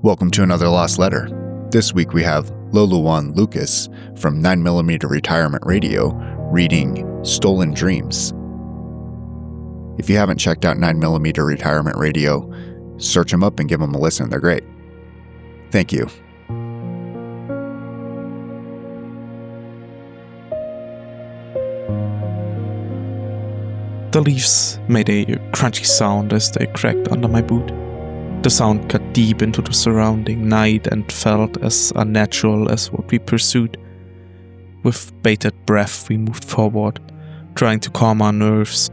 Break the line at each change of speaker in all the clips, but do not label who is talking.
Welcome to another Lost Letter. This week we have Loluwan Lucas from 9mm Retirement Radio reading Stolen Dreams. If you haven't checked out 9mm Retirement Radio, search them up and give them a listen. They're great. Thank you.
The leaves made a crunchy sound as they cracked under my boot. The sound cut deep into the surrounding night and felt as unnatural as what we pursued. With bated breath, we moved forward, trying to calm our nerves.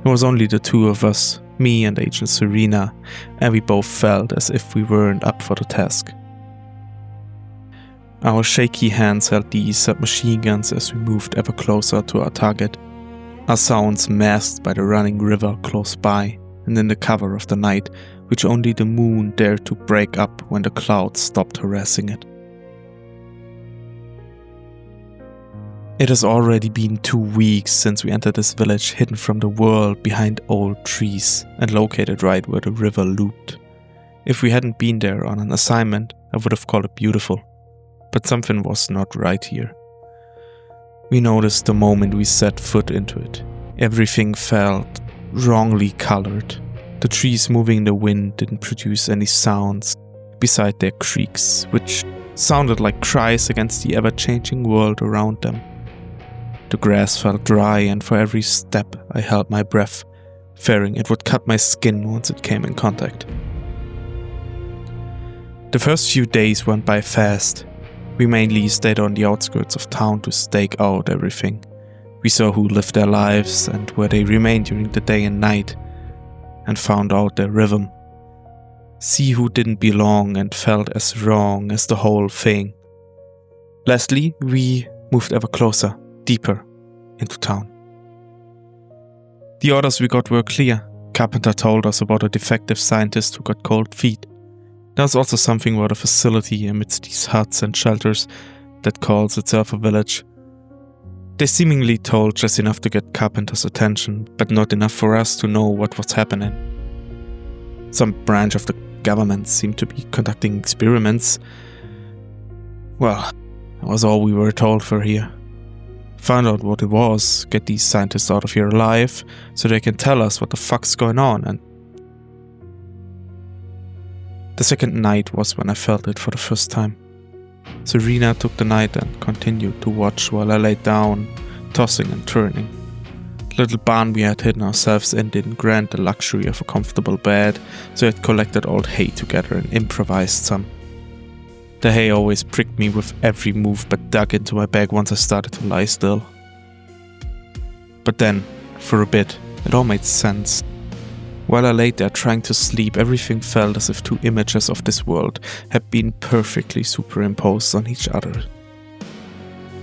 It was only the two of us, me and Agent Serena, and we both felt as if we weren't up for the task. Our shaky hands held the submachine guns as we moved ever closer to our target. Our sounds masked by the running river close by and in the cover of the night, which only the moon dared to break up when the clouds stopped harassing it. It has already been 2 weeks since we entered this village hidden from the world behind old trees and located right where the river looped. If we hadn't been there on an assignment, I would have called it beautiful. But something was not right here. We noticed the moment we set foot into it. Everything felt wrongly colored. The trees moving in the wind didn't produce any sounds beside their creaks, which sounded like cries against the ever-changing world around them. The grass felt dry, and for every step I held my breath, fearing it would cut my skin once it came in contact. The first few days went by fast. We mainly stayed on the outskirts of town to stake out everything. We saw who lived their lives and where they remained during the day and night, and found out their rhythm. See who didn't belong and felt as wrong as the whole thing. Lastly, we moved ever closer, deeper, into town. The orders we got were clear. Carpenter told us about a defective scientist who got cold feet. There was also something about a facility amidst these huts and shelters that calls itself a village. They seemingly told just enough to get Carpenter's attention, but not enough for us to know what was happening. Some branch of the government seemed to be conducting experiments. Well, that was all we were told for here. Find out what it was, get these scientists out of here alive, so they can tell us what the fuck's going on. And the second night was when I felt it for the first time. Serena took the night and continued to watch while I laid down, tossing and turning. The little barn we had hidden ourselves in didn't grant the luxury of a comfortable bed, so I had collected old hay together and improvised some. The hay always pricked me with every move but dug into my bag once I started to lie still. But then, for a bit, it all made sense. While I lay there trying to sleep, everything felt as if two images of this world had been perfectly superimposed on each other.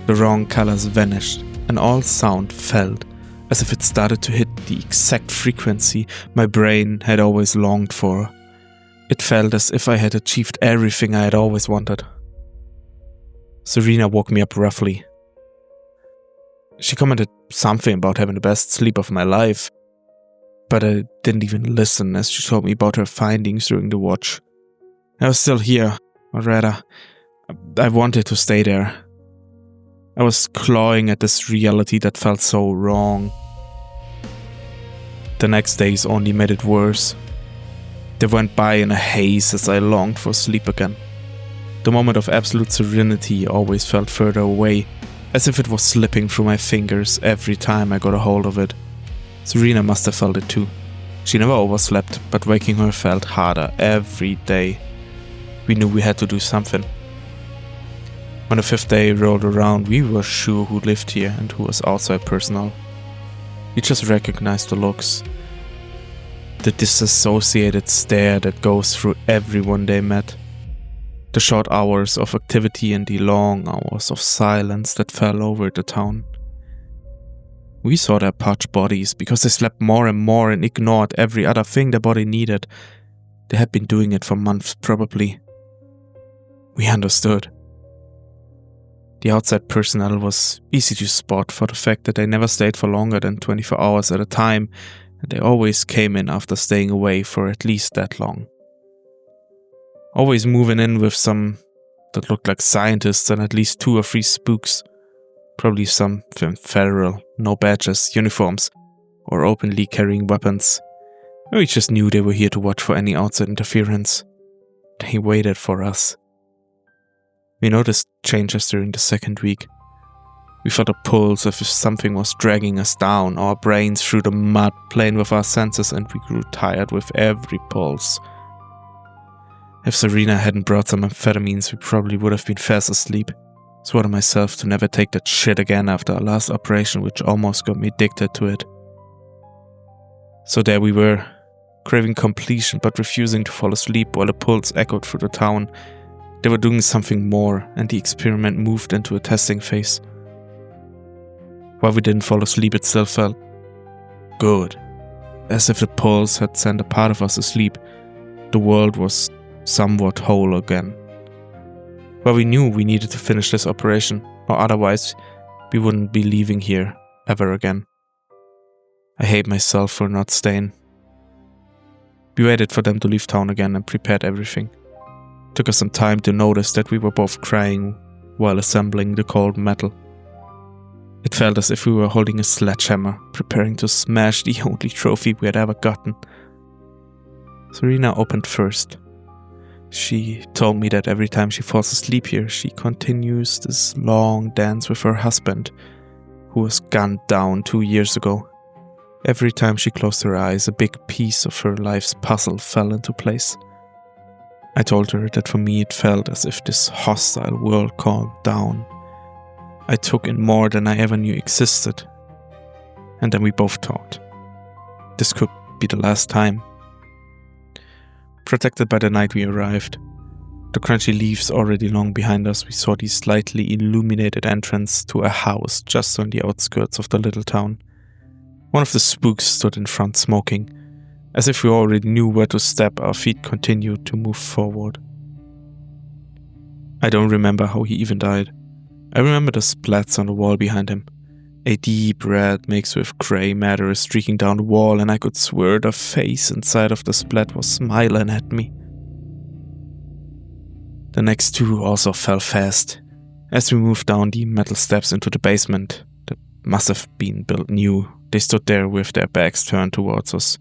The wrong colors vanished, and all sound felt as if it started to hit the exact frequency my brain had always longed for. It felt as if I had achieved everything I had always wanted. Serena woke me up roughly. She commented something about having the best sleep of my life, but I didn't even listen as she told me about her findings during the watch. I was still here, or rather, I wanted to stay there. I was clawing at this reality that felt so wrong. The next days only made it worse. They went by in a haze as I longed for sleep again. The moment of absolute serenity always felt further away, as if it was slipping through my fingers every time I got a hold of it. Serena must have felt it too. She never overslept, but waking her felt harder every day. We knew we had to do something. When the 5th day rolled around, we were sure who lived here and who was outside personnel. We just recognized the looks. The disassociated stare that goes through everyone they met. The short hours of activity and the long hours of silence that fell over the town. We saw their parched bodies because they slept more and more and ignored every other thing their body needed. They had been doing it for months, probably. We understood. The outside personnel was easy to spot for the fact that they never stayed for longer than 24 hours at a time, and they always came in after staying away for at least that long. always moving in with some that looked like scientists and at least 2 or 3 spooks. Probably some federal, no badges, uniforms, or openly carrying weapons. We just knew they were here to watch for any outside interference. They waited for us. We noticed changes during the second week. We felt a pulse as if something was dragging us down, our brains through the mud, playing with our senses, and we grew tired with every pulse. If Serena hadn't brought some amphetamines, we probably would have been fast asleep. Swore to myself to never take that shit again after our last operation, which almost got me addicted to it. So there we were, craving completion but refusing to fall asleep while the pulse echoed through the town. They were doing something more, and the experiment moved into a testing phase. While we didn't fall asleep, it still felt good. As if the pulse had sent a part of us asleep, the world was somewhat whole again. Well, we knew we needed to finish this operation, or otherwise we wouldn't be leaving here ever again. I hate myself for not staying. We waited for them to leave town again and prepared everything. Took us some time to notice that we were both crying while assembling the cold metal. It felt as if we were holding a sledgehammer, preparing to smash the only trophy we had ever gotten. Serena opened first. She told me that every time she falls asleep here, she continues this long dance with her husband, who was gunned down 2 years ago. Every time she closed her eyes, a big piece of her life's puzzle fell into place. I told her that for me it felt as if this hostile world calmed down. I took in more than I ever knew existed. And then we both talked. This could be the last time. Protected by the night we arrived. The crunchy leaves already long behind us, we saw the slightly illuminated entrance to a house just on the outskirts of the little town. One of the spooks stood in front smoking. As if we already knew where to step, our feet continued to move forward. I don't remember how he even died. I remember the splats on the wall behind him. A deep red mixed with grey matter streaking down the wall, and I could swear the face inside of the splat was smiling at me. The next 2 also fell fast. As we moved down the metal steps into the basement that must have been built new, they stood there with their backs turned towards us.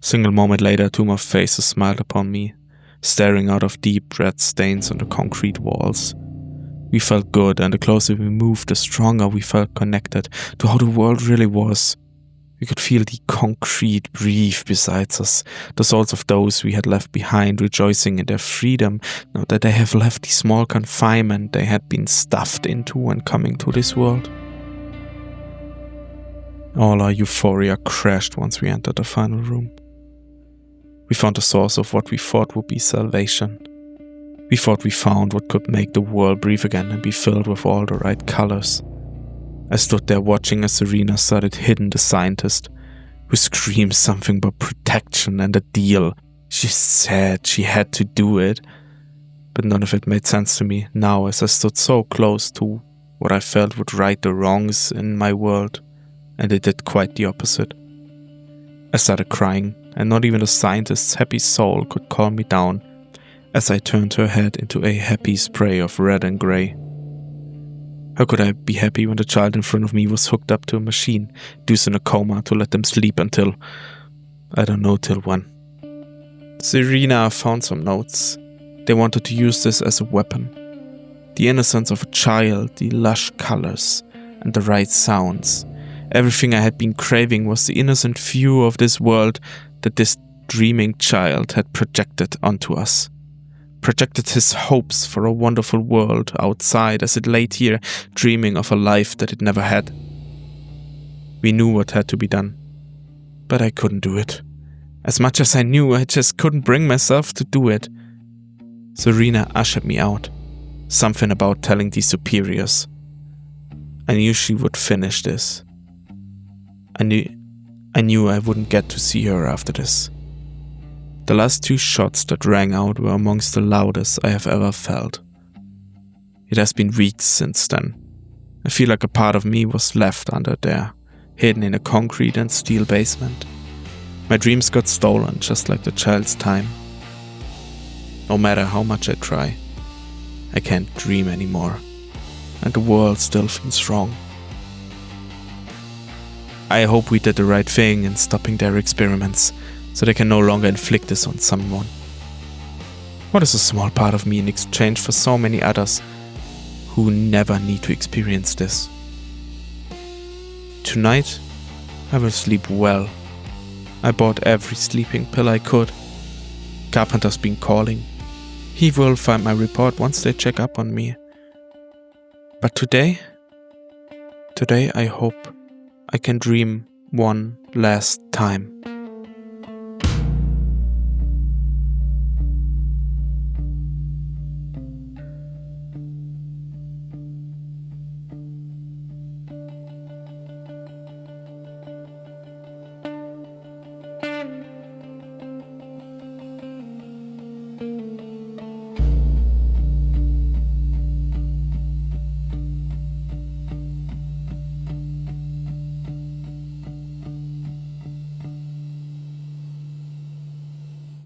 Single moment later, 2 more faces smiled upon me, staring out of deep red stains on the concrete walls. We felt good, and the closer we moved, the stronger we felt connected to how the world really was. We could feel the concrete breathe beside us, the souls of those we had left behind rejoicing in their freedom, now that they have left the small confinement they had been stuffed into when coming to this world. All our euphoria crashed once we entered the final room. We found the source of what we thought would be salvation. We thought we found what could make the world breathe again and be filled with all the right colors. I stood there watching as Serena started hitting the scientist, who screamed something about protection and a deal. She said she had to do it, but none of it made sense to me now as I stood so close to what I felt would right the wrongs in my world, and it did quite the opposite. I started crying, and not even the scientist's happy soul could calm me down as I turned her head into a happy spray of red and grey. How could I be happy when the child in front of me was hooked up to a machine, deuced in a coma to let them sleep until... I don't know till when. Serena found some notes. They wanted to use this as a weapon. The innocence of a child, the lush colors, and the right sounds. Everything I had been craving was the innocent view of this world that this dreaming child had projected onto us. Projected his hopes for a wonderful world outside as it lay here, dreaming of a life that it never had. We knew what had to be done, but I couldn't do it. As much as I knew, I just couldn't bring myself to do it. Serena ushered me out. Something about telling the superiors. I knew she would finish this. I knew I wouldn't get to see her after this. The last 2 shots that rang out were amongst the loudest I have ever felt. It has been weeks since then. I feel like a part of me was left under there, hidden in a concrete and steel basement. My dreams got stolen just like the child's time. No matter how much I try, I can't dream anymore, and the world still feels wrong. I hope we did the right thing in stopping their experiments, so they can no longer inflict this on someone. What is a small part of me in exchange for so many others who never need to experience this? Tonight, I will sleep well. I bought every sleeping pill I could. Carpenter's been calling. He will find my report once they check up on me. But today I hope I can dream one last time.